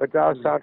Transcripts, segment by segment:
50-60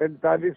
45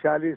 46,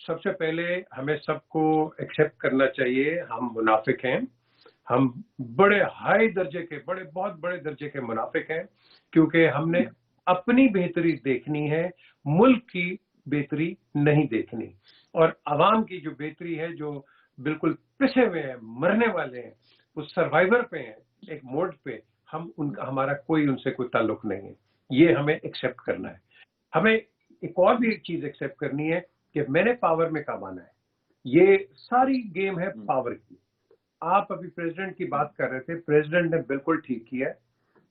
سب سے پہلے ہمیں سب کو ایکسیپٹ کرنا چاہیے ہم منافق ہیں، ہم بڑے ہائی درجے کے بہت بڑے درجے کے منافق ہیں، کیونکہ ہم نے اپنی بہتری دیکھنی ہے، ملک کی بہتری نہیں دیکھنی، اور عوام کی جو بہتری ہے، جو بالکل پسے ہوئے ہیں، مرنے والے ہیں، وہ سروائیور پہ ہیں ایک موڈ پہ، ہمارا ان سے کوئی تعلق نہیں ہے، یہ ہمیں ایکسیپٹ کرنا ہے۔ ہمیں ایک اور بھی ایک چیز ایکسیپٹ کرنی ہے کہ میں نے پاور میں کب آنا ہے، یہ ساری گیم ہے پاور کی۔ آپ ابھی پریزیڈنٹ کی بات کر رہے تھے، پریزیڈنٹ نے بالکل ٹھیک کیا ہے،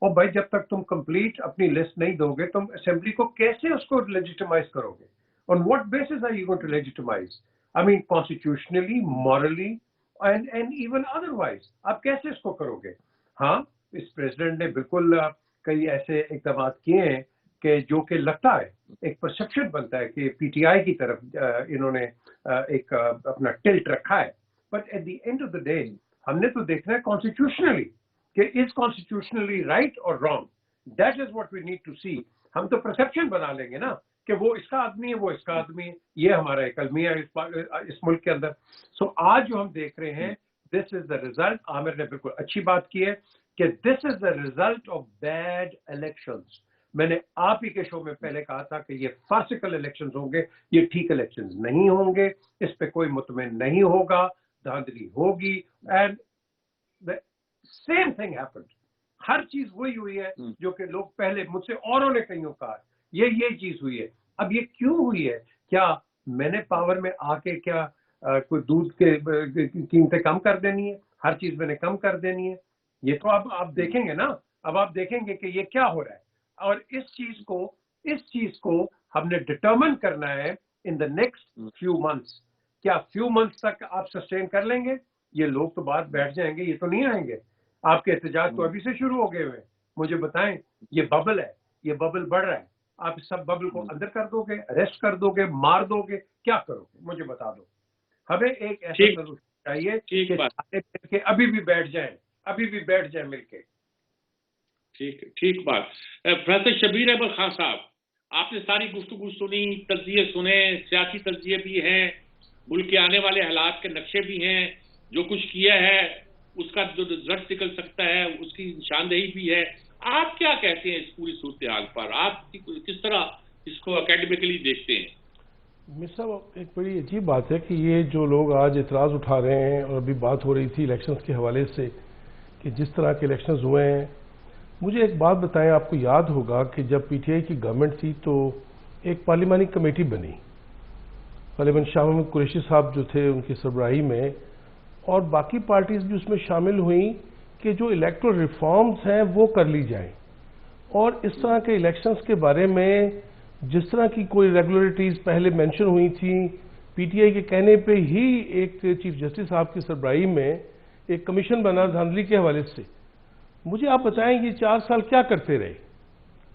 اور بھائی جب تک تم کمپلیٹ اپنی لسٹ نہیں دو گے، تم اسمبلی کو کیسے اس کو لیجیٹمائز کرو گے؟ On what basis are you going to legitimize? I mean, constitutionally, morally, and even otherwise. آپ کیسے اس کو کرو گے؟ ہاں، اس پریزیڈنٹ نے بالکل کئی ایسے اقدامات کیے ہیں کہ جو کہ لگتا ہے ایک پرسپشن بنتا ہے کہ پی ٹی آئی کی طرف انہوں نے ایک اپنا ٹلٹ رکھا ہے، but at the end of the day ہم نے تو دیکھنا ہے کانسٹیٹیوشنلی کہ از کانسٹیٹیوشنلی رائٹ اور wrong, that is what we need to see. ہم تو پرسپشن بنا لیں گے نا کہ وہ اس کا آدمی ہے، وہ اس کا آدمی ہے، یہ ہمارا ایک المیہ ہے اس ملک کے اندر۔ سو آج جو ہم دیکھ رہے ہیں، دس از دا ریزلٹ، عامر نے بالکل اچھی بات کی ہے کہ this is the result of bad elections. میں نے آپ ہی کے شو میں پہلے کہا تھا کہ یہ فارسیکل الیکشنز ہوں گے، یہ ٹھیک الیکشنز نہیں ہوں گے، اس پہ کوئی مطمئن نہیں ہوگا، دھاندلی ہوگی، and the same thing happened۔ ہر چیز وہی ہوئی ہے جو کہ لوگ پہلے مجھ سے اوروں نے کئیوں کہا، یہ چیز ہوئی ہے۔ اب یہ کیوں ہوئی ہے؟ کیا میں نے پاور میں آ کے کیا کوئی دودھ کے قیمتیں کم کر دینی ہے؟ ہر چیز میں نے کم کر دینی ہے؟ یہ تو اب آپ دیکھیں گے نا، اب آپ دیکھیں گے کہ یہ کیا ہو رہا ہے، اور اس چیز کو ہم نے ڈٹرمن کرنا ہے ان دا نیکسٹ فیو منتھس۔ کیا فیو منتھس تک آپ سسٹین کر لیں گے؟ یہ لوگ تو باہر بیٹھ جائیں گے، یہ تو نہیں آئیں گے۔ آپ کے احتجاج تو ابھی سے شروع ہو گئے ہوئے، مجھے بتائیں، یہ ببل ہے، یہ ببل بڑھ رہا ہے، آپ اس سب ببل کو اندر کر دو گے، اریسٹ کر دو گے، مار دو گے، کیا کرو گے؟ مجھے بتا دو۔ ہمیں ایک ایسا سلوشن چاہیے کہ سارے مل کے ابھی بھی بیٹھ جائیں مل کے۔ ٹھیک بات۔ پروفیسر شبیر احمد خان صاحب، آپ نے ساری گفتگو سنی، تجزیے سنے، سیاسی تجزیے بھی ہیں، ملک کے آنے والے حالات کے نقشے بھی ہیں، جو کچھ کیا ہے اس کا جو رزلٹ نکل سکتا ہے اس کی نشاندہی بھی ہے۔ آپ کیا کہتے ہیں اس پوری صورتحال پر؟ آپ کس طرح اس کو اکیڈمیکلی دیکھتے ہیں؟ میر صاحب، ایک بڑی عجیب بات ہے کہ یہ جو لوگ آج اعتراض اٹھا رہے ہیں، اور ابھی بات ہو رہی تھی الیکشنز کے حوالے سے کہ جس طرح کے الیکشنز ہوئے ہیں، مجھے ایک بات بتائیں، آپ کو یاد ہوگا کہ جب پی ٹی آئی کی گورنمنٹ تھی تو ایک پارلیمانی کمیٹی بنی، غالباً شاہ محمود قریشی صاحب جو تھے ان کی سربراہی میں، اور باقی پارٹیز بھی اس میں شامل ہوئیں کہ جو الیکٹرل ریفارمز ہیں وہ کر لی جائیں، اور اس طرح کے الیکشنز کے بارے میں جس طرح کی کوئی ریگولیٹریز پہلے مینشن ہوئی تھیں، پی ٹی آئی کے کہنے پہ ہی ایک چیف جسٹس صاحب کی سربراہی میں ایک کمیشن بنا دھاندلی کے حوالے سے۔ مجھے آپ بتائیں یہ 4 سال کیا کرتے رہے؟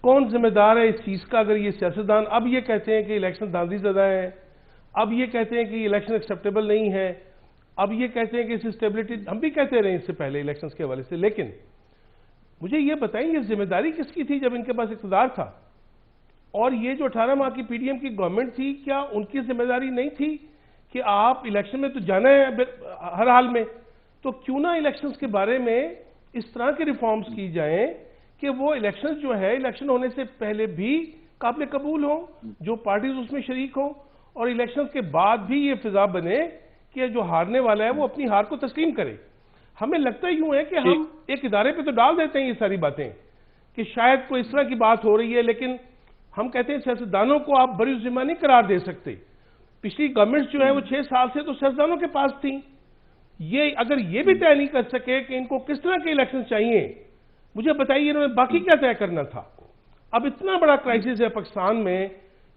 کون ذمہ دار ہے اس چیز کا؟ اگر یہ سیاستدان اب یہ کہتے ہیں کہ الیکشن دھاندلی زدہ ہے، اب یہ کہتے ہیں کہ یہ الیکشن ایکسیپٹیبل نہیں ہے، اب یہ کہتے ہیں کہ اس اسٹیبلٹی، ہم بھی کہتے رہے اس سے پہلے الیکشنز کے حوالے سے، لیکن مجھے یہ بتائیں یہ ذمہ داری کس کی تھی جب ان کے پاس اقتدار تھا؟ اور یہ جو 18 ماہ کی پی ڈی ایم کی گورنمنٹ تھی، کیا ان کی ذمہ داری نہیں تھی کہ آپ الیکشن میں تو جانا ہے ہر حال میں، تو کیوں نہ الیکشنز کے بارے میں اس طرح کے ریفارمز کی جائیں کہ وہ الیکشنز جو ہے الیکشن ہونے سے پہلے بھی قابل قبول ہوں، جو پارٹیز اس میں شریک ہوں، اور الیکشنز کے بعد بھی یہ فضا بنے کہ جو ہارنے والا ہے وہ اپنی ہار کو تسلیم کرے۔ ہمیں لگتا یوں ہے کہ ہم ایک ادارے پہ تو ڈال دیتے ہیں یہ ساری باتیں کہ شاید کوئی اس طرح کی بات ہو رہی ہے، لیکن ہم کہتے ہیں سیاستدانوں کو آپ بری ذمہ نہیں قرار دے سکتے۔ پچھلی گورنمنٹ جو ہے وہ 6 سال سے تو سیاستدانوں کے پاس تھیں، یہ اگر یہ بھی طے نہیں کر سکے کہ ان کو کس طرح کے الیکشن چاہیے، مجھے بتائیے انہوں نے باقی کیا طے کرنا تھا؟ اب اتنا بڑا کرائسس ہے پاکستان میں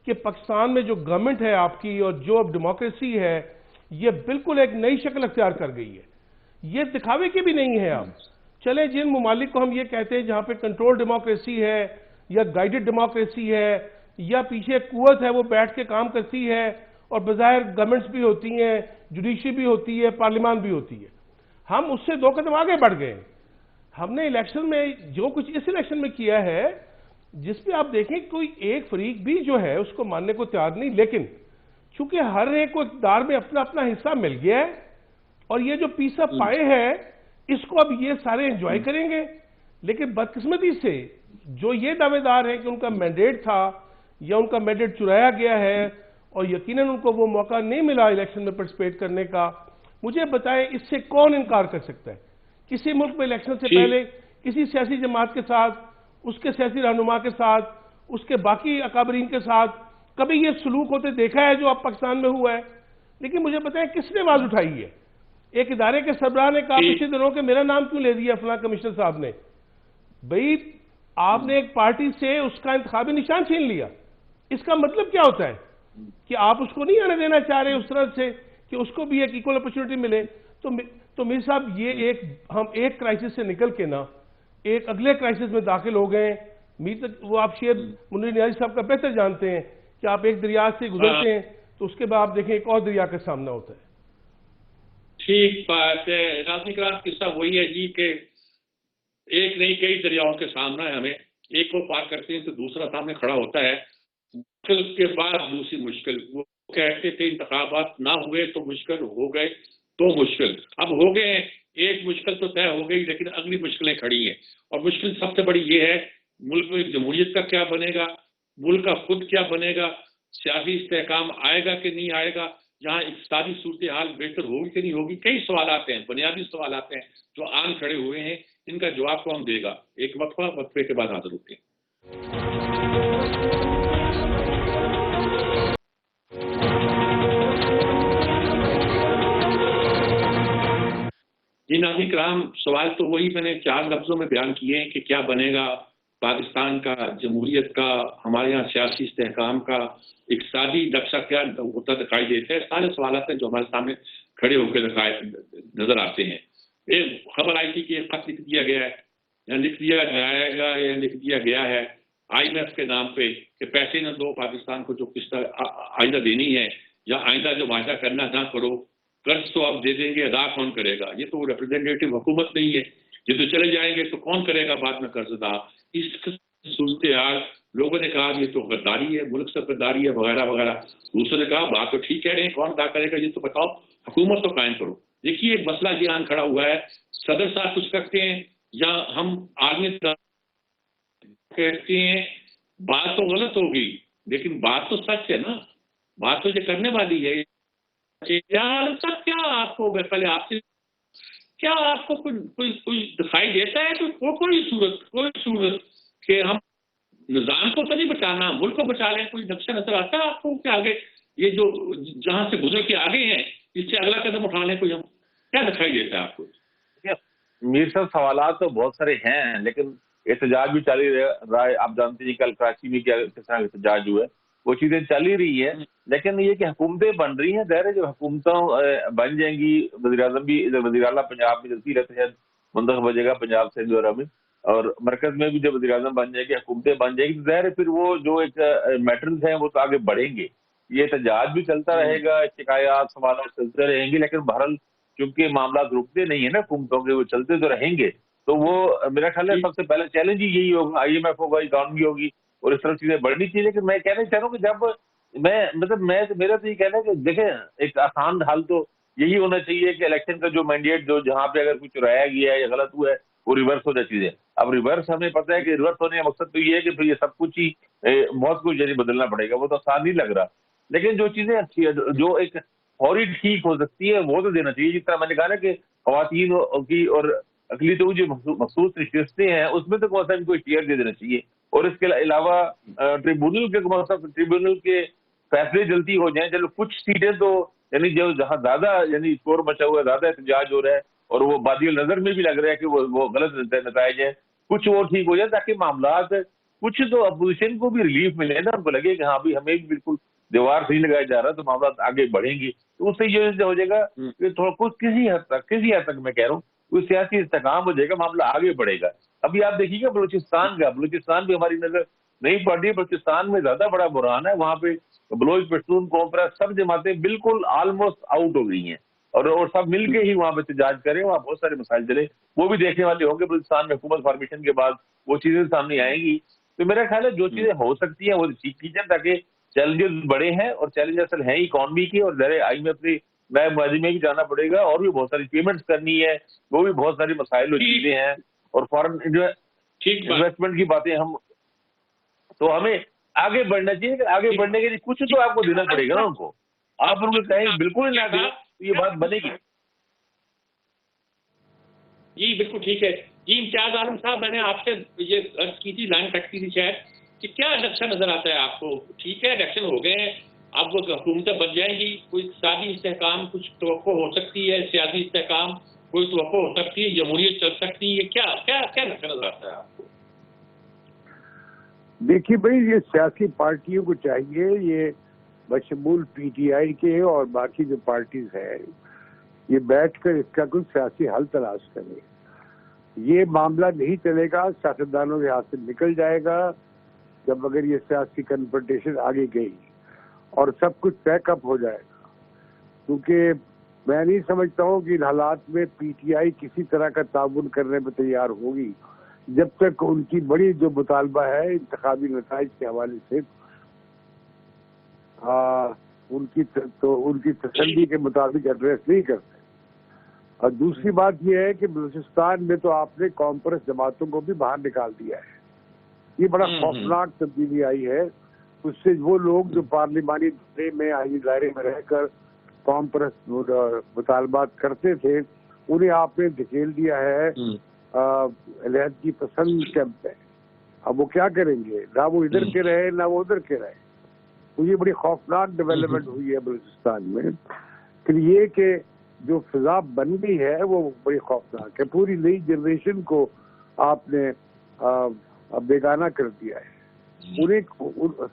کہ پاکستان میں جو گورنمنٹ ہے آپ کی اور جو اب ڈیموکریسی ہے، یہ بالکل ایک نئی شکل اختیار کر گئی ہے۔ یہ دکھاوے کی بھی نہیں ہے۔ اب چلیں جن ممالک کو ہم یہ کہتے ہیں جہاں پہ کنٹرول ڈیموکریسی ہے یا گائیڈڈ ڈیموکریسی ہے یا پیچھے قوت ہے وہ بیٹھ کے کام کرتی ہے اور بظاہر گورنمنٹس بھی ہوتی ہیں، جوڈیشری بھی ہوتی ہے، پارلیمان بھی ہوتی ہے، ہم اس سے 2 قدم آگے بڑھ گئے۔ ہم نے الیکشن میں جو کچھ اس الیکشن میں کیا ہے، جس پہ آپ دیکھیں کوئی ایک فریق بھی جو ہے اس کو ماننے کو تیار نہیں، لیکن چونکہ ہر ایک کو اقتدار میں اپنا اپنا حصہ مل گیا ہے اور یہ جو پیس آف پائے ہے اس کو اب یہ سارے انجوائے کریں گے. لیکن بدقسمتی سے جو یہ دعوے دار ہیں کہ ان کا مینڈیٹ تھا یا ان کا مینڈیٹ چرایا گیا ہے اور یقیناً ان کو وہ موقع نہیں ملا الیکشن میں پارٹیسپیٹ کرنے کا, مجھے بتائیں اس سے کون انکار کر سکتا ہے؟ کسی ملک میں الیکشن سے پہلے کسی سیاسی جماعت کے ساتھ, اس کے سیاسی رہنما کے ساتھ, اس کے باقی اکابرین کے ساتھ کبھی یہ سلوک ہوتے دیکھا ہے جو اب پاکستان میں ہوا ہے؟ لیکن مجھے بتائیں کس نے آواز اٹھائی ہے؟ ایک ادارے کے سربراہ نے کہا پچھلے دنوں کہ میرا نام کیوں لے دیا فلاں کمشنر صاحب نے. بھئی آپ نے ایک پارٹی سے اس کا انتخابی نشان چھین لیا, اس کا مطلب کیا ہوتا ہے کہ آپ اس کو نہیں آنے دینا چاہ رہے اس طرح سے کہ اس کو بھی ایک ایکول اپرچونٹی ملے. تو میر صاحب یہ ہم ایک کرائسس سے نکل کے نا ایک اگلے کرائسس میں داخل ہو گئے ہیں. وہ آپ شیخ منیر نیازی صاحب کا بہتر جانتے ہیں کہ آپ ایک دریا سے گزرتے ہیں تو اس کے بعد آپ دیکھیں ایک اور دریا کا سامنا ہوتا ہے. ٹھیک بات ہے. ناظرین کرام قصہ وہی ہے جی کہ ایک نہیں کئی دریاؤں کے سامنا ہے ہمیں. ایک کو پار کرتے ہیں تو دوسرا سامنے کھڑا ہوتا ہے. مشکل کے بعد دوسری مشکل. وہ کہتے تھے انتخابات نہ ہوئے تو مشکل, ہو گئے تو مشکل. اب ہو گئے ہیں, ایک مشکل تو طے ہو گئی لیکن اگلی مشکلیں کھڑی ہیں. اور مشکل سب سے بڑی یہ ہے ملک میں جمہوریت کا کیا بنے گا, ملک کا خود کیا بنے گا, سیاسی استحکام آئے گا کہ نہیں آئے گا, جہاں اقتصادی صورتحال بہتر ہوگی کہ نہیں ہوگی. کئی سوالات ہیں, بنیادی سوالات ہیں جو آن کھڑے ہوئے ہیں. ان کا جواب کون دے گا؟ ایک وقفے کے بعد حاضر ہوتے ہیں. جی ناظرین کرام, سوال تو وہی میں نے 4 لفظوں میں بیان کیے ہیں کہ کیا بنے گا پاکستان کا, جمہوریت کا, ہمارے یہاں سیاسی استحکام کا, اقتصادی نقشہ کیا ہوتا دکھائی دیتا ہے. سارے سوالات ہیں جو ہمارے سامنے کھڑے ہو کے نظر آتے ہیں. ایک خبر آئی تھی کہ ایک خط لکھ دیا گیا ہے یا لکھ دیا جائے گا یا لکھ دیا گیا ہے IMF کے نام پہ کہ پیسے نہ دو پاکستان کو جو قسط آئندہ دینی ہے یا آئندہ جو معاہدہ کرنا نہ کرو, قرض تو آپ دے دیں گے, ادا کون کرے گا؟ یہ تو ریپرزینٹیٹو حکومت نہیں ہے. یہ تو چلے جائیں گے تو کون کرے گا بعد میں قرض ادا؟ اس صورتحال لوگوں نے کہا یہ تو غداری ہے, ملک سے غداری ہے وغیرہ وغیرہ. دوسروں نے کہا بات تو ٹھیک کہہ رہے ہیں, کون ادا کرے گا یہ تو بتاؤ, حکومت تو قائم کرو. دیکھیے ایک مسئلہ یہ آن کھڑا ہوا ہے, صدر صاحب کچھ کرتے ہیں یا ہم آدمی کہتے ہیں. بات تو غلط ہوگی لیکن بات تو سچ ہے نا, بات تو یہ کرنے والی ہے. کیا آپ کو پہلے آپ سے کیا آپ کو کوئی دکھائی دیتا ہے تو کوئی صورت کہ ہم نظام کو تو نہیں بچانا, ملک کو بچا لیں؟ کوئی نقشہ نظر آتا ہے آپ کو کہ آگے یہ جو جہاں سے گزر کے آگے ہیں اس سے اگلا قدم اٹھا لیں؟ کوئی ہم کیا دکھائی دیتا ہے آپ کو؟ میر صاحب سوالات تو بہت سارے ہیں لیکن احتجاج بھی چل ہی رہا ہے. آپ جانتے ہیں کل کراچی میں کیا کس طرح احتجاج ہوا ہے, وہ چیزیں چل ہی رہی ہیں. لیکن یہ کہ حکومتیں بن رہی ہیں, ظاہر ہے جو حکومتوں بن جائیں گی, وزیر اعظم بھی وزیر اعلیٰ پنجاب میں جلدی رہتے ہیں منتخب ہو جائے گا پنجاب سے دورہ میں, اور مرکز میں بھی جب وزیر اعظم بن جائے گی, حکومتیں بن جائیں گی, ظاہر ہے پھر وہ جو ایک میٹرز ہیں وہ تو آگے بڑھیں گے. یہ احتجاج بھی چلتا رہے گا, شکایات سوالات چلتے رہیں گے, لیکن بہرحال چونکہ معاملات رکتے نہیں ہیں نا حکومتوں کے, وہ چلتے تو رہیں گے. تو وہ میرا خیال ہے سب سے پہلے چیلنج ہی یہی ہوگا, IMF ہوگا, اکانومی ہوگی اور اس طرح چیزیں بڑھنی چاہیے. لیکن میں کہنا چاہ رہا ہوں کہ جب میرا تو یہ کہنا ہے کہ دیکھیں ایک آسان حل تو یہی ہونا چاہیے کہ الیکشن کا جو مینڈیٹ جو جہاں پہ اگر کچھ چرایا گیا ہے یا غلط ہوا ہے وہ ریورس ہو جائے چیزیں. اب ریورس ہمیں پتہ ہے کہ ریورس ہونے کا مقصد تو یہ ہے کہ پھر یہ سب کچھ ہی بہت کچھ یعنی بدلنا پڑے گا, وہ تو آسان نہیں لگ رہا. لیکن جو چیزیں اچھی جو ایک فوری ٹھیک ہو سکتی ہے وہ تو دینا چاہیے. جس طرح میں نے کہا نا کہ خواتین کی اور اقلیتوں کی جو مخصوص نشستیں ہیں اس میں تو کون سا ان کو اختیار دے دینا چاہیے. اور اس کے علاوہ ٹریبونل کے فیصلے جلدی ہو جائیں. چلو کچھ سیٹیں تو یعنی جو جہاں زیادہ یعنی شور مچا ہوا ہے, زیادہ احتجاج ہو رہا ہے اور وہ بادی نظر میں بھی لگ رہا ہے کہ وہ غلط نتائج ہیں, کچھ وہ ٹھیک ہو جائے تاکہ معاملات کچھ تو اپوزیشن کو بھی ریلیف ملے نا, ان کو لگے کہ ہاں بھی ہمیں بھی بالکل دیوار نہیں لگایا جا رہا, تو معاملات آگے بڑھیں گی. تو اس سے یہ ہو جائے گا کہ تھوڑا کچھ کسی حد تک میں کہہ رہا ہوں کوئی سیاسی استحکام ہو جائے گا, معاملہ آگے بڑھے گا. ابھی آپ دیکھیے گا بلوچستان بھی ہماری نظر نہیں پڑ رہی ہے. بلوچستان میں زیادہ بڑا بحران ہے, وہاں پہ بلوچ پشتون قوم سب جماعتیں بالکل آلموسٹ آؤٹ ہو گئی ہیں اور سب مل کے ہی وہاں پہ احتجاج کریں. وہاں بہت سارے مسائل چلے, وہ بھی دیکھنے والے ہوں گے. بلوچستان میں حکومت فارمیشن کے بعد وہ چیزیں سامنے آئیں گی. تو میرا خیال ہے جو چیزیں ہو سکتی ہیں وہ ٹھیک کی جائیں تاکہ چیلنجز بڑے ہیں، اور چیلنج اصل ہیں اکانومی کی، اور ذرا آئی میں اپنی نئے معاہدے میں بھی جانا پڑے گا، اور بھی بہت ساری پیمنٹس کرنی ہے، وہ بھی بہت ساری مسائل و چیزیں ہیں، اور فارن انویسٹمنٹ کی باتیں ہم، تو ہمیں آگے بڑھنا چاہیے. کہ آگے بڑھنے کے لیے کچھ تو آپ کو دینا پڑے گا نا ان کو. آپ ان کو کہیں بالکل نہ دیں تو یہ بات بنے گی. جی بالکل ٹھیک ہے. جی امتیاز عالم صاحب، میں نے آپ سے یہ عرض کی تھی، لائن کٹ کی تھی شاید، کہ کیا الیکشن نظر آتا ہے آپ کو؟ ٹھیک ہے الیکشن ہو گئے ہیں، اب وہ حکومتیں بن جائیں گی، کوئی اقتصادی استحکام کچھ توقع ہو سکتی ہے، سیاسی استحکام کوئی توقع ہو سکتی ہے، جمہوریت چل سکتی ہے، کیا کیا کیا الیکشن نظر آتا ہے آپ کو؟ دیکھیے بھائی، یہ سیاسی پارٹیوں کو چاہیے، یہ بشمول پی ٹی آئی کے اور باقی جو پارٹیز ہیں، یہ بیٹھ کر اس کا کوئی سیاسی حل تلاش کرے. یہ معاملہ نہیں چلے گا، سیاستدانوں کے ہاتھ سے نکل جائے گا جب اگر یہ سیاسی کنفرنٹیشن آگے گئی اور سب کچھ پیک اپ ہو جائے گا. کیونکہ میں نہیں سمجھتا ہوں کہ ان حالات میں پی ٹی آئی کسی طرح کا تعاون کرنے پہ تیار ہوگی جب تک ان کی بڑی جو مطالبہ ہے انتخابی نتائج کے حوالے سے ان کی تسلی کے مطابق ایڈریس نہیں کرتے. اور دوسری بات یہ ہے کہ بلوچستان میں تو آپ نے کانفرنس جماعتوں کو بھی باہر نکال دیا ہے. یہ بڑا خوفناک تبدیلی آئی ہے. اس سے وہ لوگ جو پارلیمانی دائرے میں رہ کر کانفرنس مطالبات کرتے تھے، انہیں آپ نے دھکیل دیا ہے علیحدگی پسند کیمپ میں. اب وہ کیا کریں گے؟ نہ وہ ادھر کے رہے نہ وہ ادھر کے رہے. تو یہ بڑی خوفناک ڈیولپمنٹ ہوئی ہے بلوچستان میں. پھر یہ کہ جو فضا بن گئی ہے وہ بڑی خوفناک ہے. پوری نئی جنریشن کو آپ نے بیگانہ کر دیا ہے. انہیں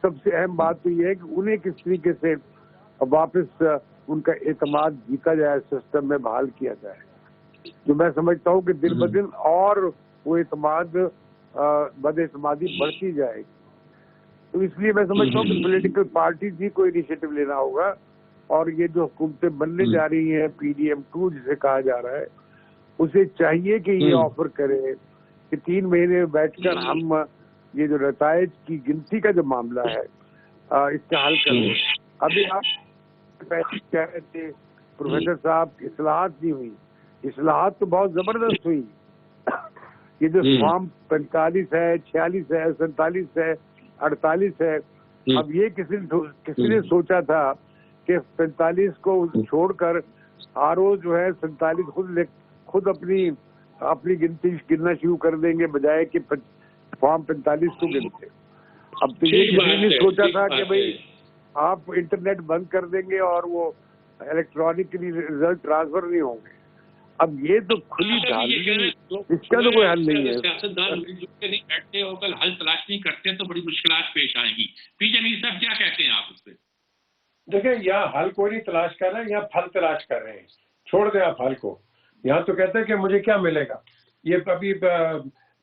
سب سے اہم بات تو یہ ہے کہ انہیں کس طریقے سے واپس ان کا اعتماد جیتا جائے، سسٹم میں بحال کیا جائے. جو میں سمجھتا ہوں کہ دن بدن اور وہ اعتماد بد اعتمادی بڑھتی جائے گی. تو اس لیے میں سمجھتا ہوں کہ پولیٹیکل پارٹیز ہی کو انیشیٹو لینا ہوگا. اور یہ جو حکومتیں بننے جا رہی ہیں پی ڈی ایم 2 جسے کہا جا رہا ہے، اسے چاہیے کہ یہ آفر کرے کہ 3 مہینے میں بیٹھ کر ہم یہ جو نتائج کی گنتی کا جو معاملہ ہے اس کا حل کریں. ابھی آپ کہہ رہے تھے پروفیسر صاحب، اصلاحات نہیں ہوئی. اصلاحات تو بہت زبردست ہوئی. یہ جو فارم 45 ہے، 46 ہے، 47 ہے، 48 ہے، اب یہ کسی نے سوچا تھا کہ 45 کو چھوڑ کر آرو جو ہے 47 خود اپنی گنتی گننا شروع کر دیں گے بجائے کہ فارم 45 کو گنتے. اب تو یہ کسی نے سوچا تھا کہ بھئی آپ انٹرنیٹ بند کر دیں گے اور وہ الیکٹرانکلی ریزلٹ ٹرانسفر نہیں ہوں گے. اب یہ تو کھلی دھاندلی، اس کا تو کوئی حل نہیں ہے. سیاستدان مل جل کے نہیں بیٹھتے اور کل حل تلاش نہیں کرتے تو بڑی مشکلات پیش آئیں گی. پی جے امیر صاحب کیا کہتے ہیں آپ اس پہ؟ دیکھیں، یہاں حل کوئی نہیں تلاش کر رہے ہیں، یہاں پھل تلاش کر رہے ہیں. چھوڑ دیں آپ حل کو. یہاں تو کہتے ہیں کہ مجھے کیا ملے گا. یہ ابھی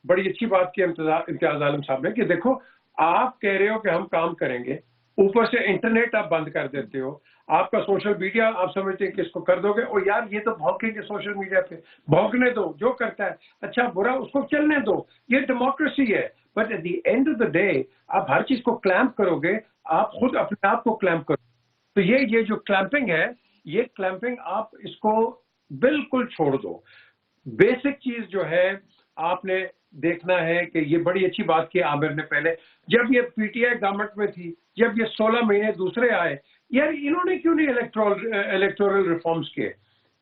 بڑی اچھی بات کی امتیاز عالم صاحب نے کہ دیکھو، آپ کہہ رہے ہو کہ ہم کام کریں گے، اوپر سے انٹرنیٹ آپ بند کر دیتے ہو. آپ کا سوشل میڈیا آپ سمجھتے ہیں کہ اس کو کر دو گے، اور یار یہ تو بھونکیں گے سوشل میڈیا پہ. بھونکنے دو، جو کرتا ہے اچھا برا اس کو چلنے دو. یہ ڈیموکریسی ہے. But at the end of the day آپ ہر چیز کو کلیمپ کرو گے، آپ خود اپنے آپ کو کلیمپ کرو. تو یہ جو کلیمپنگ ہے، یہ کلیمپنگ آپ اس کو بالکل چھوڑ دو. بیسک چیز جو ہے آپ نے دیکھنا ہے کہ یہ بڑی اچھی بات کی عامر نے پہلے، جب یہ پی ٹی آئی گورنمنٹ میں تھی، جب یہ 16 مہینے دوسرے آئے، یار انہوں نے کیوں نہیں الیکٹورل ریفارمز کیے؟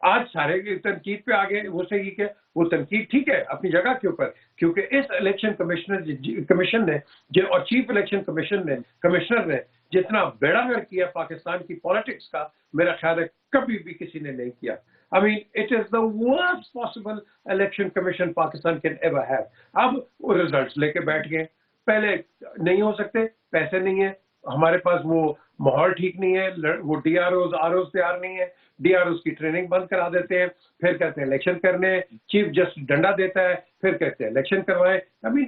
آج سارے تنقید پہ آگے. وہ صحیح کہ وہ تنقید ٹھیک ہے اپنی جگہ کے اوپر، کیونکہ اس الیکشن کمیشن نے اور چیف الیکشن کمشنر نے جتنا بیڑا گرک کیا پاکستان کی پالیٹکس کا، میرا خیال ہے کبھی بھی کسی نے نہیں کیا. I mean, it is the worst possible election commission Pakistan can ever have. اب وہ ریزلٹس لے کے بیٹھ گئے. پہلے نہیں ہو سکتے، پیسے نہیں ہیں ہمارے پاس، وہ ماحول ٹھیک نہیں ہے، وہ ڈی آر اوز تیار نہیں ہے، ڈی آر اوز کی ٹریننگ بند کرا دیتے ہیں، پھر کہتے ہیں الیکشن کرنے، چیف جسٹس ڈنڈا دیتا ہے، پھر کہتے ہیں الیکشن کروائے. ابھی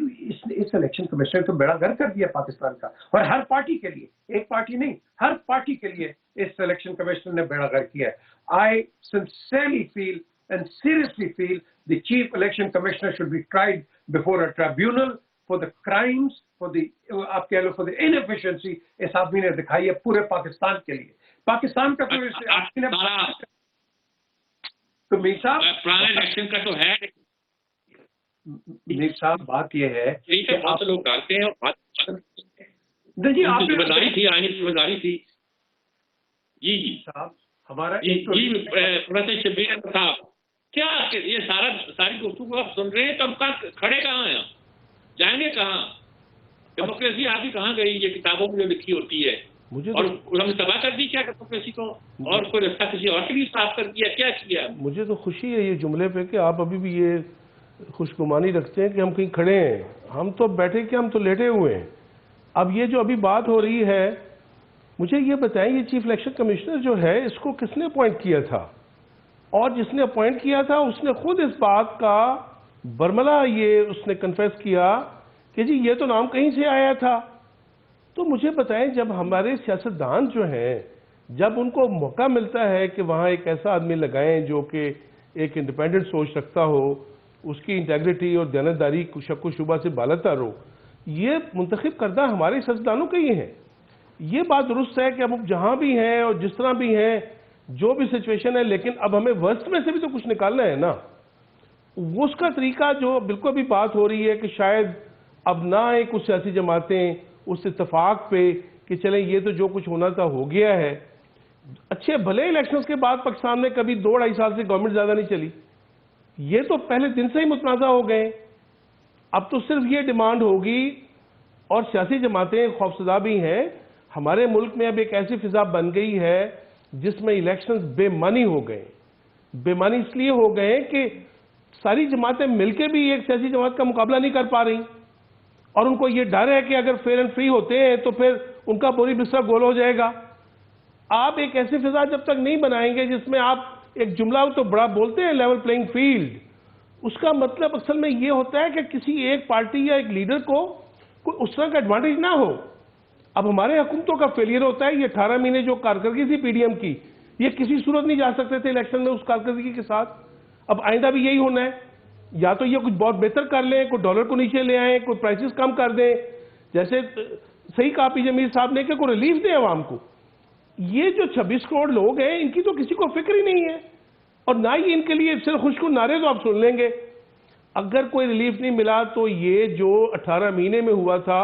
اس الیکشن کمیشن کو بیڑا گرک کر دیا پاکستان کا، اور ہر پارٹی کے لیے، ایک پارٹی نہیں، ہر پارٹی کے لیے اس الیکشن کمیشن نے بیڑا گرک کیا ہے. I sincerely feel and seriously feel the chief election commissioner should be tried before a tribunal for the crimes for the آپ کہہ لو فار دی انفیشنسی اس آدمی نے دکھائی ہے پورے پاکستان کے لیے. پاکستان کا تو میر صاحب پرانے الیکشن کا تو ہے. میر صاحب بات یہ ہے کہ آپ لوگ ڈالتے ہیں جی آپ ذمہ داری تھی، آئین ذمہ داری تھی. جی جی صاحب ہمارا جی پروفیسر شبیر احمد صاحب، کیا یہ ساری گفتگو آپ سن رہے ہیں تو ہم کھڑے کہاں ہیں؟ جائیں گے کہاں؟ ڈیموکریسی آپ ہی کہاں گئی؟ یہ کتابوں میں جو لکھی ہوتی ہے اور ہم نے تباہ کر دی کیا ڈیموکریسی کو، اور کوئی رستہ کسی اور کے لیے صاف کر دیا، کیا کیا؟ مجھے تو خوشی ہے یہ جملے پہ کہ آپ ابھی بھی یہ خوشگمانی رکھتے ہیں کہ ہم کہیں کھڑے ہیں. ہم تو بیٹھے کہ ہم تو لیٹے ہوئے ہیں. اب یہ جو ابھی بات ہو رہی ہے، مجھے یہ بتائیں یہ چیف الیکشن کمشنر جو ہے اس کو کس نے اپوائنٹ کیا تھا؟ اور جس نے اپوائنٹ کیا تھا اس نے خود اس بات کا برملا یہ اس نے کنفیس کیا کہ جی یہ تو نام کہیں سے آیا تھا. تو مجھے بتائیں جب ہمارے سیاستدان جو ہیں جب ان کو موقع ملتا ہے کہ وہاں ایک ایسا آدمی لگائیں جو کہ ایک انڈیپینڈنٹ سوچ رکھتا ہو، اس کی انٹیگریٹی اور دیانتداری شک و شبہ سے بالاتر ہو، یہ منتخب کردہ ہمارے سیاستدانوں کے ہی ہیں. یہ بات درست ہے کہ اب جہاں بھی ہیں اور جس طرح بھی ہیں جو بھی سچویشن ہے، لیکن اب ہمیں ورسٹ میں سے بھی تو کچھ نکالنا ہے نا. وہ اس کا طریقہ جو بالکل ابھی بات ہو رہی ہے کہ شاید اب نہ آئیں کچھ سیاسی جماعتیں اس اتفاق پہ کہ چلیں یہ تو جو کچھ ہونا تھا ہو گیا ہے. اچھے بھلے الیکشنز کے بعد پاکستان میں کبھی 2-2.5 سال سے گورنمنٹ زیادہ نہیں چلی، یہ تو پہلے دن سے ہی متنازع ہو گئے. اب تو صرف یہ ڈیمانڈ ہوگی، اور سیاسی جماعتیں خوفزدہ بھی ہیں. ہمارے ملک میں اب ایک ایسی فضا بن گئی ہے جس میں الیکشنز بے معنی ہو گئے. بے معنی اس لیے ہو گئے کہ ساری جماعتیں مل کے بھی ایک سیاسی جماعت کا مقابلہ نہیں کر پا رہی، اور ان کو یہ ڈر ہے کہ اگر فیئر اینڈ فری ہوتے ہیں تو پھر ان کا پوری بستر گول ہو جائے گا. آپ ایک ایسی فضا جب تک نہیں بنائیں گے جس میں آپ ایک جملہ تو بڑا بولتے ہیں لیول پلینگ فیلڈ، اس کا مطلب اصل میں یہ ہوتا ہے کہ کسی ایک پارٹی یا ایک لیڈر کو کوئی اس طرح کا ایڈوانٹیج نہ ہو. اب ہمارے حکومتوں کا فیلئر ہوتا ہے، یہ 18 مہینے جو کارکردگی تھی پی ڈی ایم کی، یہ کسی صورت نہیں جا سکتے تھے الیکشن میں اس کارکردگی کے ساتھ. اب آئندہ بھی یہی ہونا ہے، یا تو یہ کچھ بہت بہتر کر لیں، کوئی ڈالر کو نیچے لے آئیں، کوئی پرائسز کم کر دیں، جیسے صحیح کہا پی جمیر صاحب نے کہ کوئی ریلیف دیں عوام کو. یہ جو 26 کروڑ لوگ ہیں ان کی تو کسی کو فکر ہی نہیں ہے، اور نہ ہی ان کے لیے صرف خوشکو نعرے تو آپ سن لیں گے. اگر کوئی ریلیف نہیں ملا تو یہ جو 18 مہینے میں ہوا تھا،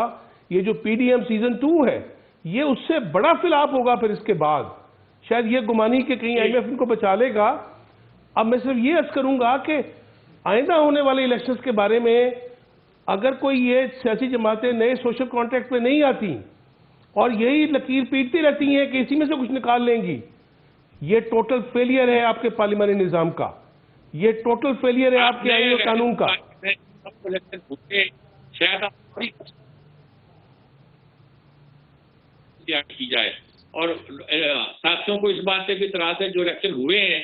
یہ جو پی ڈی ایم سیزن 2 ہے، یہ اس سے بڑا فلاپ ہوگا. پھر اس کے بعد شاید یہ گمانی کہ کہیں آئی ایم ایف ان کو بچا لے گا. اب میں صرف یہ عرض کروں گا کہ آئندہ ہونے والے الیکشنز کے بارے میں اگر کوئی یہ سیاسی جماعتیں نئے سوشل کانٹریکٹ پہ نہیں آتی اور یہی لکیر پیٹتی رہتی ہیں کہ اسی میں سے کچھ نکال لیں گی، یہ ٹوٹل فیلئر ہے آپ کے پارلیمانی نظام کا، یہ ٹوٹل فیلئر ہے آپ کے آئین و قانون کا. کی جائے اور ساتھیوں کو اس بات سے بھی اعتراض ہے جو الیکشن ہوئے ہیں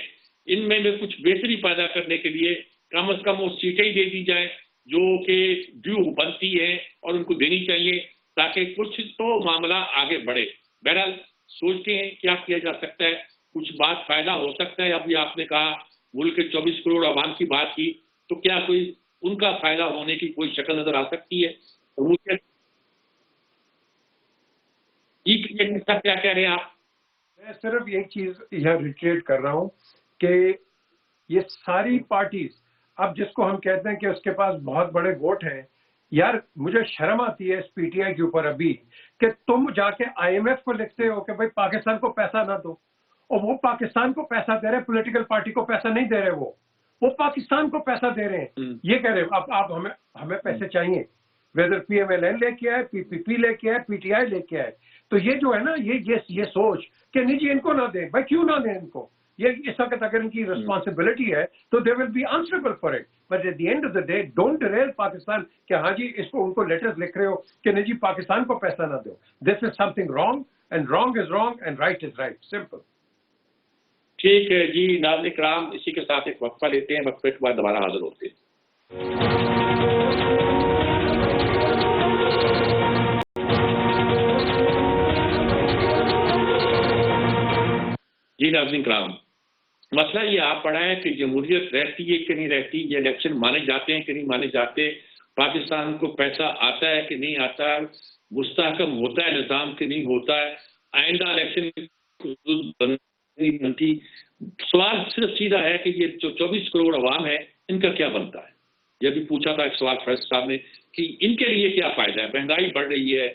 ان میں بھی کچھ بہتری پیدا کرنے کے لیے کم از کم وہ سیٹیں ہی دے دی جائیں جو کہ ڈیو بنتی ہیں اور ان کو دینی چاہیے تاکہ کچھ تو معاملہ آگے بڑھے. بہرحال سوچتے ہیں کیا کیا جا سکتا ہے، کچھ بات فائدہ ہو سکتا ہے. ابھی آپ نے کہا ملک کے 24 کروڑ عوام کی بات کی، تو کیا کوئی ان کا فائدہ ہونے کی کوئی شکل نظر آ سکتی ہے؟ کیا کہہ رہے ہیں آپ؟ میں صرف ایک چیز یہاں ریٹریٹ کر رہا ہوں کہ یہ ساری پارٹیز اب جس کو ہم کہتے ہیں کہ اس کے پاس بہت بڑے ووٹ ہیں، یار مجھے شرم آتی ہے اس پی ٹی آئی کے اوپر ابھی کہ تم جا کے آئی ایم ایف کو لکھتے ہو کہ بھائی پاکستان کو پیسہ نہ دو، اور وہ پاکستان کو پیسہ دے رہے، پولیٹیکل پارٹی کو پیسہ نہیں دے رہے، وہ پاکستان کو پیسہ دے رہے ہیں. یہ کہہ رہے اب آپ ہمیں پیسے چاہیے، whether P M L N لے کے آئے، پی پی پی لے کے آئے، پی ٹی آئی لے کے آئے. تو یہ جو ہے نا یہ سوچ کہ نہیں جی ان کو نہ دیں، بھائی کیوں نہ دیں ان کو، یہ اس وقت اگر ان کی ریسپانسبلٹی ہے تو they will be answerable for it. But at the end of the day don't derail Pakistan کہ ہاں جی اس کو ان کو لیٹرز لکھ رہے ہو کہ نہیں جی پاکستان کو پیسہ نہ دو. This is something wrong, and wrong is wrong and right is right, simple. ٹھیک ہے جی ناظرین کرام، اسی کے ساتھ ایک وقفہ لیتے ہیں، وقفے کے بعد دوبارہ حاضر ہوتے ہیں. جی ناظرین کرام، مسئلہ یہ آپ پڑھا ہے کہ جمہوریت رہتی ہے کہ نہیں رہتی، یہ الیکشن مانے جاتے ہیں کہ نہیں مانے جاتے، پاکستان کو پیسہ آتا ہے کہ نہیں آتا ہے, مستحکم ہوتا ہے نظام کہ نہیں ہوتا ہے, آئندہ الیکشن بنتی. سوال صرف سیدھا ہے کہ یہ جو 24 کروڑ عوام ہے ان کا کیا بنتا ہے. یہ بھی پوچھا تھا ایک سوال فیصل صاحب نے کہ ان کے لیے کیا فائدہ ہے. مہنگائی بڑھ رہی ہے,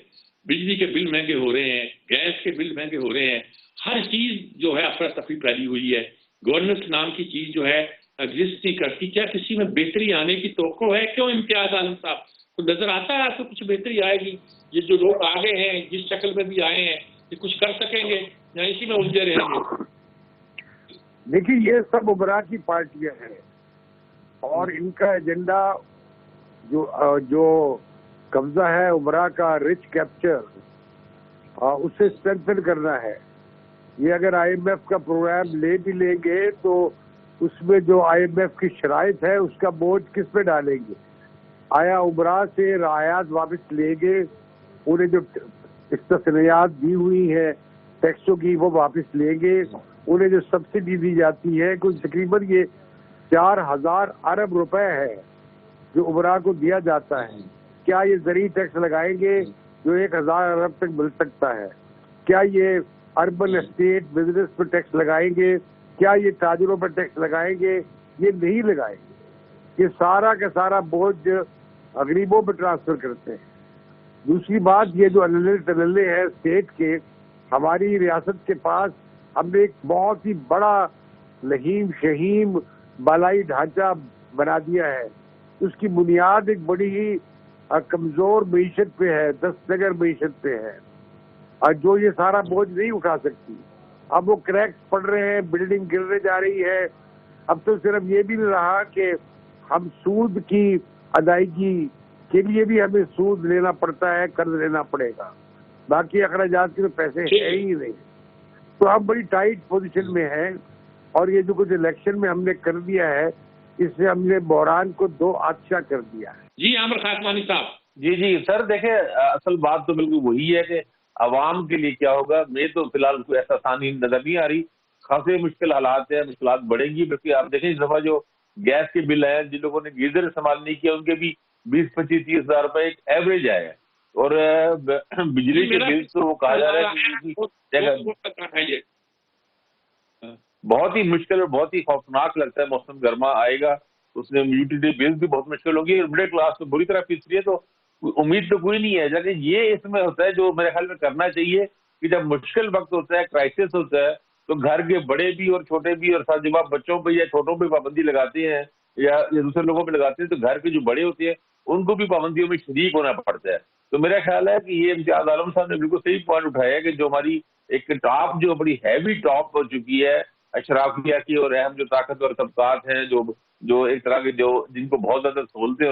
بجلی کے بل مہنگے ہو رہے ہیں, گیس کے بل مہنگے ہو رہے ہیں, ہر چیز جو ہے افراتفری پھیلی ہوئی ہے, گورننس نام کی چیز جو ہے ایگزسٹ نہیں کرتی. کیا کسی میں بہتری آنے کی توقع ہے؟ کیوں امتیاز عالم صاحب کو نظر آتا ہے آپ کو کچھ بہتری آئے گی؟ یہ جو لوگ آگے ہیں جس شکل میں بھی آئے ہیں یہ کچھ کر سکیں گے یا اسی میں الجھے رہیں گے؟ دیکھیے یہ سب عمرا کی پارٹیاں ہیں اور ان کا ایجنڈا جو قبضہ ہے عمرا کا رچ کیپچر اسے اسٹرینتھن کرنا ہے. یہ اگر آئی ایم ایف کا پروگرام لے بھی لیں گے تو اس میں جو آئی ایم ایف کی شرائط ہے اس کا بوجھ کس پہ ڈالیں گے؟ آیا عمرا سے رعایات واپس لیں گے؟ انہیں جو استثنیات دی ہوئی ہے ٹیکسوں کی وہ واپس لیں گے؟ انہیں جو سبسڈی دی جاتی ہے کوئی تقریباً یہ 4000 ارب روپے ہے جو عمرا کو دیا جاتا ہے, کیا یہ زرعی ٹیکس لگائیں گے جو 1000 ارب تک مل سکتا ہے؟ کیا یہ اربن اسٹیٹ بزنس پہ ٹیکس لگائیں گے؟ کیا یہ تاجروں پہ ٹیکس لگائیں گے؟ یہ نہیں لگائیں گے. یہ سارا کا سارا بوجھ غریبوں پہ ٹرانسفر کرتے ہیں. دوسری بات یہ جو اللے تللے ہے اسٹیٹ کے, ہماری ریاست کے پاس ہم نے ایک بہت ہی بڑا لہیم شہیم بالائی ڈھانچہ بنا دیا ہے. اس کی بنیاد ایک بڑی ہی کمزور معیشت پہ ہے, 10 نگر معیشت پہ ہے, اور جو یہ سارا بوجھ نہیں اٹھا سکتی. اب وہ کریکس پڑ رہے ہیں, بلڈنگ گرنے جا رہی ہے. اب تو صرف یہ بھی نہیں رہا کہ ہم سود کی ادائیگی کے لیے بھی ہمیں سود لینا پڑتا ہے, قرض لینا پڑے گا, باقی اخراجات کے تو پیسے ہیں ہی نہیں. تو ہم بڑی ٹائٹ پوزیشن میں ہیں, اور یہ جو کچھ الیکشن میں ہم نے کر دیا ہے اس سے ہم نے بحران کو 2 آتشا کر دیا ہے. جی عامر خاتمانی صاحب. جی سر دیکھیں اصل بات تو بالکل وہی ہے کہ عوام کے لیے کیا ہوگا. میں تو فی الحال کوئی ایسا آسانی نظر نہیں آ رہی. خاصے مشکل حالات ہیں, مشکلات بڑھیں گی. بلکہ آپ دیکھیں اس دفعہ جو گیس کے بل ہیں, جن لوگوں نے گیزر استعمال نہیں کیا ان کے بھی 20-25-30 ہزار روپے ایک ایوریج آئے ہیں. اور بجلی کے بل تو وہ کہا جا رہا ہے کہ بہت ہی مشکل اور بہت ہی خوفناک لگتا ہے. موسم گرما آئے گا, اس میں یوٹیلیٹی بل بھی بہت مشکل ہوگی. مڈل کلاس میں بری طرح پھنس رہی ہے, تو امید تو کوئی نہیں ہے. لیکن یہ اس میں ہوتا ہے جو میرے خیال میں کرنا چاہیے کہ جب مشکل وقت ہوتا ہے, کرائسس ہوتا ہے, تو گھر کے بڑے بھی اور چھوٹے بھی, اور ساتھ جب آپ بچوں پہ یا چھوٹوں پہ پابندی لگاتے ہیں یا دوسرے لوگوں پہ لگاتے ہیں, تو گھر کے جو بڑے ہوتے ہیں ان کو بھی پابندیوں میں شریک ہونا پڑتا ہے. تو میرا خیال ہے کہ یہ امتیاز عالم صاحب نے بالکل صحیح پوائنٹ اٹھایا ہے کہ جو ہماری ایک ٹاپ جو بڑی ہیوی ٹاپ ہو چکی ہے اشرافیہ کی, اور اہم جو طاقتور طبقات ہیں جو ایک طرح کے جو جن کو بہت زیادہ سہولتیں,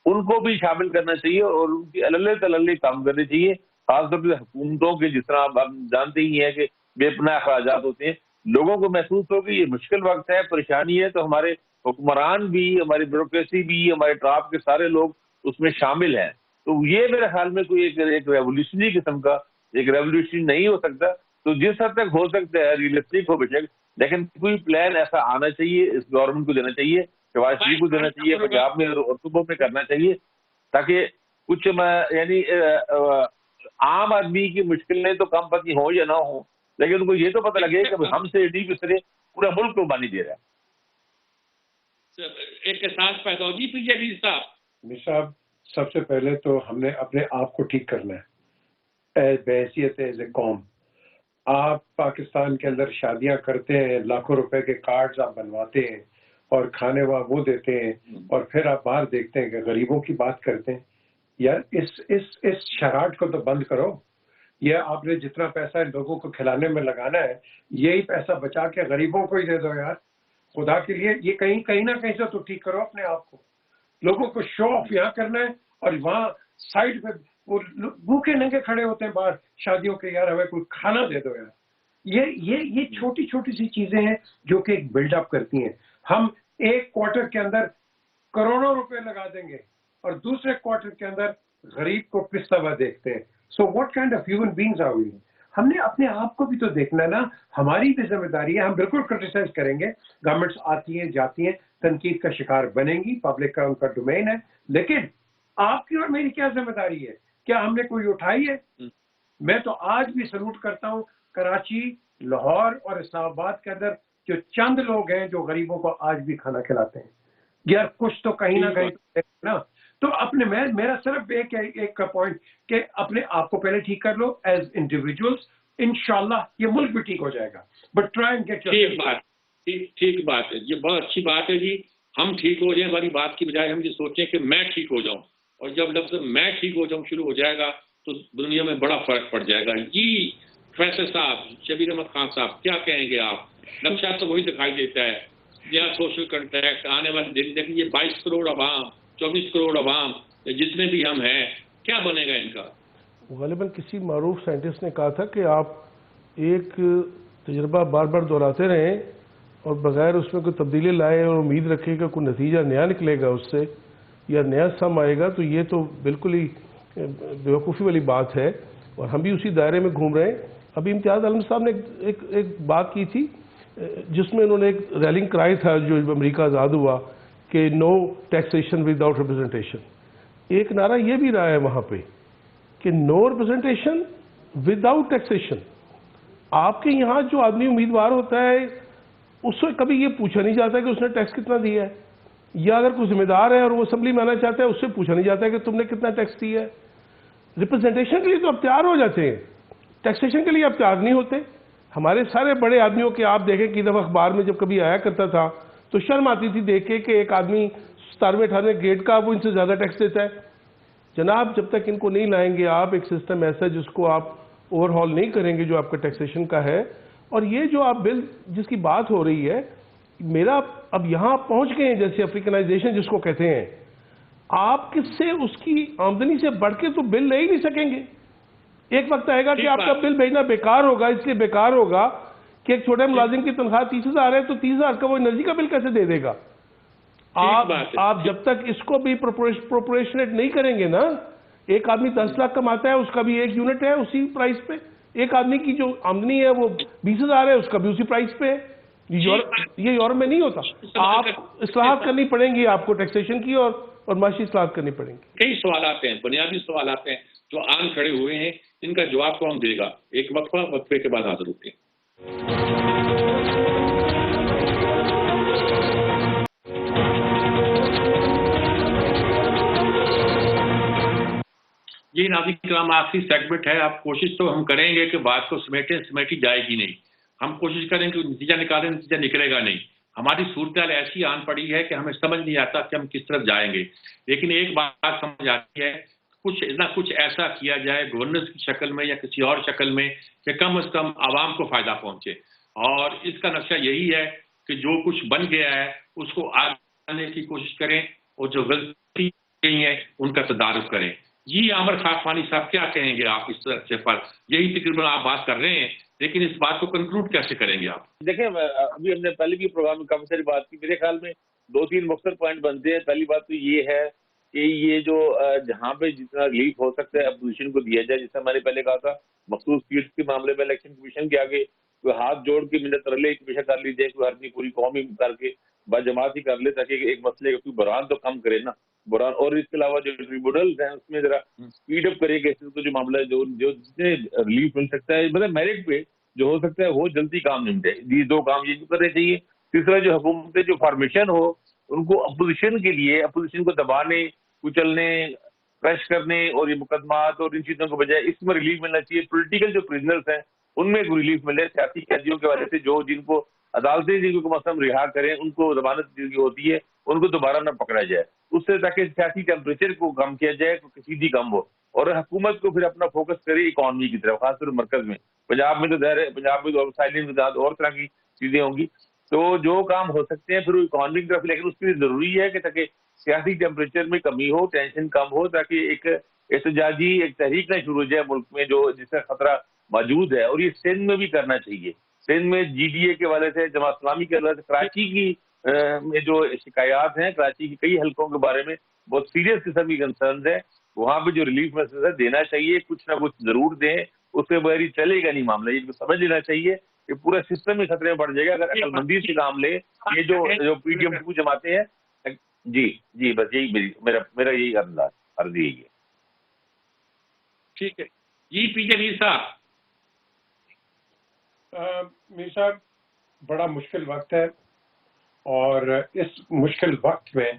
ان کو بھی شامل کرنا چاہیے اور ان کی اللہ تللی کام کرنے چاہیے. خاص طور پہ حکومتوں کے, جس طرح آپ جانتے ہی ہیں کہ بے پناہ اخراجات ہوتے ہیں, لوگوں کو محسوس ہو کہ یہ مشکل وقت ہے, پریشانی ہے, تو ہمارے حکمران بھی, ہماری بیوروکریسی بھی, ہمارے ٹاپ کے سارے لوگ اس میں شامل ہیں. تو یہ میرے خیال میں کوئی ایک ریولیوشنری قسم کا ایک ریولیوشن نہیں ہو سکتا. تو جس حد تک ہو سکتا ہے ریئلسٹک ہو بے شک, لیکن کوئی پلان ایسا آنا چاہیے, اس گورنمنٹ کو دینا چاہیے, شہباز شریف کو دینا چاہیے, پنجاب میں اور صوبوں میں کرنا چاہیے, تاکہ کچھ یعنی عام آدمی کی مشکلیں تو کم پتی ہوں یا نہ ہوں, لیکن ان کو یہ تو پتہ لگے کہ ہم سے نہیں پسرے پورا ملک کو پانی دے رہا ہے. ایک احساس پیدا ہوگی. پی جے ڈی صاحب سب سے پہلے تو ہم نے اپنے آپ کو ٹھیک کرنا ہے بحیثیت ایز اے قوم. آپ پاکستان کے اندر شادیاں کرتے ہیں, لاکھوں روپے کے کارڈز آپ بنواتے ہیں اور کھانے وہ دیتے ہیں, اور پھر آپ باہر دیکھتے ہیں کہ غریبوں کی بات کرتے ہیں. یار اس شرارٹ کو تو بند کرو. یہ آپ نے جتنا پیسہ ان لوگوں کو کھلانے میں لگانا ہے, یہی پیسہ بچا کے غریبوں کو ہی دے دو یار, خدا کے لیے. یہ کہیں نہ کہیں سے تو ٹھیک کرو اپنے آپ کو. لوگوں کو شو آف یہاں کرنا ہے, اور وہاں سائڈ پہ وہ بھوکے ننگے کھڑے ہوتے ہیں باہر شادیوں کے, یار ہمیں کوئی کھانا دے دو یار. یہ چھوٹی چھوٹی سی چیزیں ہیں جو کہ ایک بلڈ اپ کرتی ہیں. ہم ایک کوارٹر کے اندر کروڑوں روپے لگا دیں گے اور دوسرے کوارٹر کے اندر غریب کو پستا ہوا دیکھتے ہیں. So what kind of human beings are we? ہم نے اپنے آپ کو بھی تو دیکھنا ہے نا, ہماری بھی ذمہ داری ہے. ہم بالکل کرٹیسائز کریں گے, گورنمنٹس آتی ہیں جاتی ہیں, تنقید کا شکار بنیں گی, پبلک کا ان کا ڈومین ہے, لیکن آپ کی اور میری کیا ذمہ داری ہے؟ کیا ہم نے کوئی اٹھائی ہے؟ میں تو آج بھی سلوٹ کرتا ہوں کراچی، لاہور اور اسلام آباد کے اندر جو چند لوگ ہیں جو غریبوں کو آج بھی کھانا کھلاتے ہیں. یار کچھ تو کہیں نہ کہیں نا. تو اپنے میرا صرف ایک پوائنٹ کہ اپنے آپ کو پہلے ٹھیک کر لو ایز انڈیویجولس. انشاءاللہ یہ ملک بھی ٹھیک ہو جائے گا. But try and get your ٹھیک بات ہے، یہ بہت اچھی بات ہے جی. ہم ٹھیک ہو جائیں ہماری بات کی بجائے ہم یہ سوچیں کہ میں ٹھیک ہو جاؤں، اور جب لفظ میں ٹھیک ہو جاؤں شروع ہو جائے گا تو دنیا میں بڑا فرق پڑ جائے گا. جی فیصل صاحب، شبیر احمد خان صاحب، کیا کہیں گے آپ؟ نقشہ تو وہی دکھائی دیتا ہے. یا سوشل کنٹیکٹ آنے والے دن دیکھیں، یہ 22 کروڑ عوام، 24 کروڑ عوام، جتنے بھی ہم ہیں، کیا بنے گا ان کا؟ غالباً کسی معروف سائنٹسٹ نے کہا تھا کہ آپ ایک تجربہ بار بار دہراتے رہیں اور بغیر اس میں کوئی تبدیلی لائے اور امید رکھے کہ کوئی نتیجہ نیا نکلے گا اس سے یا نیا سم آئے گا، تو یہ تو بالکل ہی بیوقوفی والی بات ہے، اور ہم بھی اسی دائرے میں گھوم رہے ہیں. ابھی امتیاز عالم صاحب نے ایک بات کی تھی جس میں انہوں نے ایک ریلنگ کرائی تھا جو امریکہ آزاد ہوا کہ نو ٹیکسیشن وداؤٹ ریپرزنٹیشن. ایک نعرہ یہ بھی رہا ہے وہاں پہ کہ نو ریپرزنٹیشن وداؤٹ ٹیکسیشن. آپ کے یہاں جو آدمی امیدوار ہوتا ہے اس سے کبھی یہ پوچھا نہیں جاتا کہ اس نے ٹیکس کتنا دیا ہے، یا اگر کوئی ذمہ دار ہے اور وہ اسمبلی میں آنا چاہتا ہے اس سے پوچھا نہیں جاتا ہے کہ تم نے کتنا ٹیکس دیا ہے. ریپرزنٹیشن کے لیے تو آپ تیار ہو جاتے ہیں، ٹیکسیشن کے لیے آپ تیار نہیں ہوتے. ہمارے سارے بڑے آدمیوں کے آپ دیکھیں کہ دفعہ اخبار میں جب کبھی آیا کرتا تھا تو شرم آتی تھی دیکھ کے کہ ایک آدمی 97-98 گریڈ کا وہ ان سے زیادہ ٹیکس دیتا ہے. جناب جب تک ان کو نہیں لائیں گے آپ ایک سسٹم ایسا جس کو آپ اوور ہال نہیں کریں گے جو آپ کا ٹیکسیشن کا ہے، اور یہ جو آپ بل جس کی بات ہو رہی ہے، میرا اب یہاں پہنچ گئے ہیں جیسے افریکنائزیشن جس کو کہتے ہیں، آپ کس سے اس کی آمدنی سے بڑھ کے تو بل لے ہی نہیں سکیں گے. ایک وقت آئے گا کہ آپ کا بل بھیجنا بیکار ہوگا. اس لیے بیکار ہوگا کہ ایک چھوٹے ملازم کی تنخواہ 30,000 ہے تو 30,000 کا وہ انرجی کا بل کیسے دے دے گا؟ آپ جب تک اس کو بھی پروپوریشنیٹ نہیں کریں گے نا، ایک آدمی 10 لاکھ کماتا ہے اس کا بھی 1 یونٹ ہے اسی پرائس پہ، ایک آدمی کی جو آمدنی ہے وہ 20,000 ہے اس کا بھی اسی پرائس پہ ہے. یہ یورپ میں نہیں ہوتا. آپ اصلاحات کرنی پڑیں گی آپ کو ٹیکسیشن کی اور معاشی اصلاحات کرنی پڑیں گی. کئی سوالات ہیں، بنیادی سوالات ہیں جو آن کھڑے ہوئے ہیں، ان کا جواب کون دے گا؟ ایک وقفے کے بعد حاضر ہوتے ہیں. جی ناظرین کرام، آخری سیگمنٹ ہے. اب کوشش تو ہم کریں گے کہ بات کو سمیٹی جائے گی نہیں. ہم کوشش کریں کہ نتیجہ نکالیں، نتیجہ نکلے گا نہیں. ہماری صورتحال ایسی آن پڑی ہے کہ ہمیں سمجھ نہیں آتا کہ ہم کس طرف جائیں گے. لیکن ایک بات سمجھ آتی ہے، کچھ ایسا کیا جائے گورننس کی شکل میں یا کسی اور شکل میں کہ کم از کم عوام کو فائدہ پہنچے. اور اس کا نقشہ یہی ہے کہ جو کچھ بن گیا ہے اس کو آگے لانے کی کوشش کریں اور جو غلطی گئی ہیں ان کا تدارک کریں. جی عامر خاکوانی صاحب، کیا کہیں گے آپ اس طرح پر؟ یہی تقریباً آپ بات کر رہے ہیں، لیکن اس بات کو کنکلوڈ کیسے کریں گے آپ؟ دیکھیں، ابھی ہم نے پہلے بھی پروگرام میں کافی ساری بات کی. میرے خیال میں 2-3 مختصر پوائنٹ بنتے ہیں. پہلی بات تو یہ ہے کہ یہ جو جہاں پہ جتنا ریلیف ہو سکتا ہے اپوزیشن کو دیا جائے. جیسے میں نے پہلے کہا تھا مخصوص سیٹس کے معاملے میں الیکشن کمیشن کے آگے کوئی ہاتھ جوڑ کے منت رلے کی پیشہ کر لی جائے، کوئی آدمی پوری قوم ہی کر کے باجماعت ہی کر لے تاکہ ایک مسئلے کا کوئی بحران تو کم کرے نا بحران. اور اس کے علاوہ جو ٹریبونلز ہیں اس میں ذرا اسپیڈ اپ کرے کیسز کو جو معاملہ ہے جو جتنے ریلیف مل سکتا ہے مطلب میرٹ پہ جو ہو سکتا ہے وہ جلدی کام نمٹے. یہ 2 کام یہ کرنے چاہیے. تیسرا جو حکومتیں جو فارمیشن ہو ان کو اپوزیشن کے لیے اپوزیشن کو دبانے، کچلنے، کریش کرنے اور یہ مقدمات اور ان چیزوں کو بجائے اس میں ریلیف ملنا چاہیے. پولیٹیکل جو پرزنرز ہیں ان میں کوئی ریلیف ملے. سیاسی قیدیوں کے وجہ سے جن کو عدالتیں جن کو مثلاً رہا کریں ان کو ضمانت جو ہوتی ہے ان کو دوبارہ نہ پکڑا جائے. اس سے تاکہ سیاسی ٹیمپریچر کو کم کیا جائے، کشیدگی کم ہو اور حکومت کو پھر اپنا فوکس کرے اکانومی کی طرف، خاص طور مرکز میں. پنجاب میں تو ظاہر ہے پنجاب میں تو سائلنٹ وزاد اور طرح کی چیزیں ہوں گی. تو جو کام ہو سکتے ہیں پھر وہ اکانومی کی طرف، لیکن اس کے لیے ضروری ہے کہ تاکہ سیاسی ٹیمپریچر میں کمی ہو، ٹینشن کم ہو، تاکہ ایک احتجاجی ایک تحریک نہ شروع ہو جائے ملک میں جو جس کا خطرہ موجود ہے. اور یہ سندھ میں بھی کرنا چاہیے. سندھ میں جی ڈی اے کے والے سے، جماعت اسلامی کے والے سے، کراچی کی میں جو شکایات ہیں، کراچی کی کئی حلقوں کے بارے میں بہت سیریس قسم کی کنسرنز ہیں. وہاں پہ جو ریلیف میسج ہے دینا چاہیے، کچھ نہ کچھ ضرور دیں. اس کے بغیر چلے گا نہیں معاملہ. یہ سمجھ لینا چاہیے کہ پورا سسٹم ہی خطرے میں پڑ جائے گا اگر عقل مندی سے کام لے. یہ جو پی ڈی ایم 2 جماعتیں ہیں. جی بس یہی میرا یہی انداز. عرض یہی ہے. ٹھیک ہے جی. پی جے میر صاحب. میر صاحب بڑا مشکل وقت ہے، اور اس مشکل وقت میں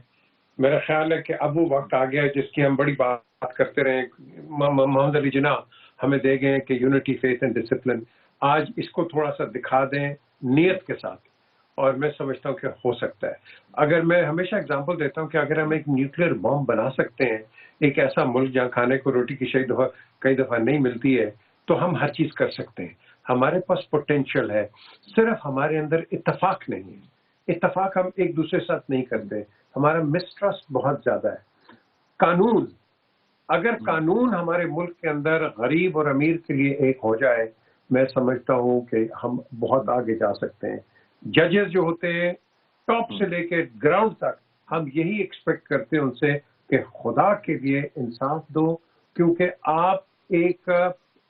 میرا خیال ہے کہ اب وہ وقت آ گیا ہے جس کی ہم بڑی بات کرتے رہے. محمد علی جناح ہمیں دے گئے کہ یونٹی، فیتھ اینڈ ڈسپلن. آج اس کو تھوڑا سا دکھا دیں نیت کے ساتھ، اور میں سمجھتا ہوں کہ ہو سکتا ہے. اگر میں ہمیشہ اگزامپل دیتا ہوں کہ اگر ہم ایک نیوکلیئر بم بنا سکتے ہیں، ایک ایسا ملک جہاں کھانے کو روٹی کی کئی دفعہ نہیں ملتی ہے، تو ہم ہر چیز کر سکتے ہیں. ہمارے پاس پوٹینشیل ہے، صرف ہمارے اندر اتفاق نہیں ہے. اتفاق ہم ایک دوسرے کے ساتھ نہیں کرتے، ہمارا مسٹرسٹ بہت زیادہ ہے. قانون، اگر قانون ہمارے ملک کے اندر غریب اور امیر کے لیے ایک ہو جائے، میں سمجھتا ہوں کہ ہم بہت آگے جا سکتے ہیں. ججز جو ہوتے ہیں ٹاپ سے لے کے گراؤنڈ تک، ہم یہی ایکسپیکٹ کرتے ہیں ان سے کہ خدا کے لیے انصاف دو، کیونکہ آپ ایک،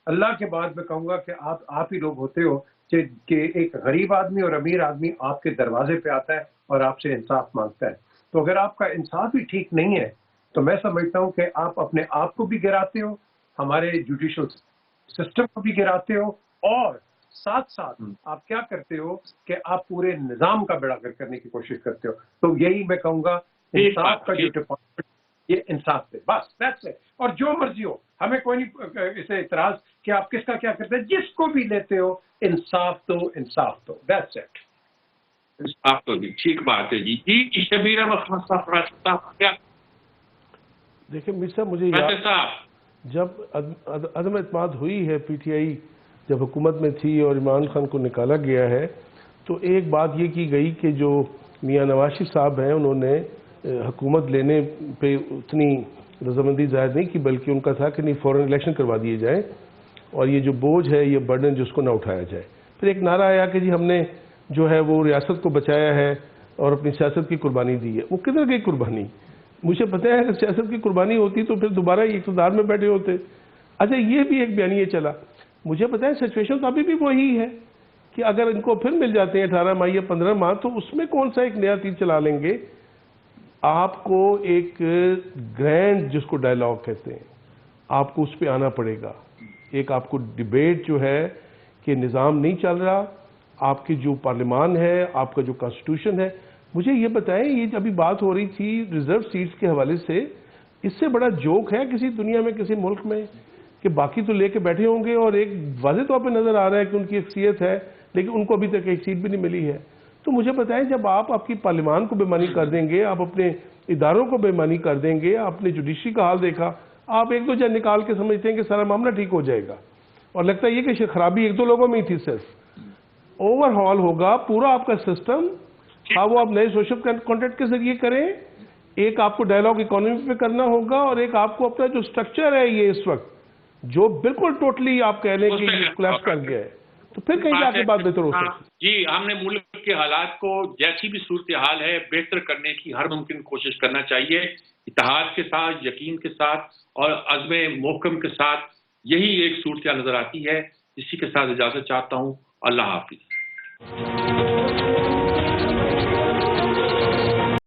اللہ کے بعد میں کہوں گا کہ آپ ہی لوگ ہوتے ہو کہ ایک غریب آدمی اور امیر آدمی آپ کے دروازے پہ آتا ہے اور آپ سے انصاف مانگتا ہے. تو اگر آپ کا انصاف ہی ٹھیک نہیں ہے تو میں سمجھتا ہوں کہ آپ اپنے آپ کو بھی گراتے ہو، ہمارے جوڈیشل سسٹم کو بھی گراتے ہو، اور ساتھ ساتھ آپ کیا کرتے ہو کہ آپ پورے نظام کا بیڑا گرک کرنے کی کوشش کرتے ہو. تو یہی میں کہوں گا انصاف کا جو ڈپارٹمنٹ، یہ انصاف دے، بس دیٹس اٹ. اور جو مرضی ہو، ہمیں کوئی نہیں اسے اعتراض کہ آپ کس کا کیا کرتے ہیں، جس کو بھی لیتے ہو انصاف دو، انصاف دو، دیٹس اٹ. انصاف تو بھی ٹھیک بات ہے جی. جی شبیر احمد صاحب کیا؟ دیکھیں میر صاحب، مجھے یاد جب عدم اعتماد ہوئی ہے پی ٹی آئی جب حکومت میں تھی اور عمران خان کو نکالا گیا ہے، تو ایک بات یہ کی گئی کہ جو میاں نواز شریف صاحب ہیں انہوں نے حکومت لینے پہ اتنی رضامندی ظاہر نہیں کی، بلکہ ان کا تھا کہ نہیں فوراً الیکشن کروا دیے جائیں اور یہ جو بوجھ ہے، یہ برڈن جس کو نہ اٹھایا جائے. پھر ایک نعرہ آیا کہ جی ہم نے جو ہے وہ ریاست کو بچایا ہے اور اپنی سیاست کی قربانی دی ہے. وہ کدھر گئی قربانی؟ مجھے پتہ ہے اگر سیاست کی قربانی ہوتی تو پھر دوبارہ یہ اقتدار میں بیٹھے ہوتے. اچھا یہ بھی ایک بیانیہ چلا. مجھے پتہ ہے سچویشن تو ابھی بھی وہی ہے کہ اگر ان کو پھر مل جاتے ہیں 18 ماہ یا 15 ماہ تو اس میں کون سا ایک نیا تیر چلا لیں گے. آپ کو ایک گرینڈ جس کو ڈائلاگ کہتے ہیں، آپ کو اس پہ آنا پڑے گا. ایک آپ کو ڈیبیٹ جو ہے کہ نظام نہیں چل رہا، آپ کی جو پارلیمان ہے، آپ کا جو کانسٹیٹیوشن ہے. مجھے یہ بتائیں، یہ ابھی بات ہو رہی تھی ریزرو سیٹس کے حوالے سے، اس سے بڑا جوک ہے کسی دنیا میں، کسی ملک میں، کہ باقی تو لے کے بیٹھے ہوں گے اور ایک واضح طور پہ نظر آ رہا ہے کہ ان کی اکثریت ہے لیکن ان کو ابھی تک ایک سیٹ بھی نہیں ملی ہے. تو مجھے بتائیں جب آپ کی پارلیمان کو بے معنی کر دیں گے، آپ اپنے اداروں کو بے معنی کر دیں گے، آپ نے جوڈیشری کا حال دیکھا، آپ ایک دو جن نکال کے سمجھتے ہیں کہ سارا معاملہ ٹھیک ہو جائے گا، اور لگتا ہے یہ کہ خرابی ایک دو لوگوں میں ہی تھی. صرف اوور ہال ہوگا پورا آپ کا سسٹم. ہاں وہ آپ نئے سوشل کانٹیکٹ کے ذریعے کریں، ایک آپ کو ڈائلاگ اکانومی پہ کرنا ہوگا، اور ایک آپ کو اپنا جو سٹرکچر ہے یہ اس وقت جو بالکل ٹوٹلی آپ کہہ لیں کہ یہ کولیپس کر گیا ہے، تو پھر کہیں جا کے بات بہتر ہو سکتی. جی ہم نے ملک کے حالات کو جیسی بھی صورتحال ہے بہتر کرنے کی ہر ممکن کوشش کرنا چاہیے، اتحاد کے ساتھ، یقین کے ساتھ اور عزم محکم کے ساتھ. یہی ایک صورتحال نظر آتی ہے. اسی کے ساتھ اجازت چاہتا ہوں. اللہ حافظ.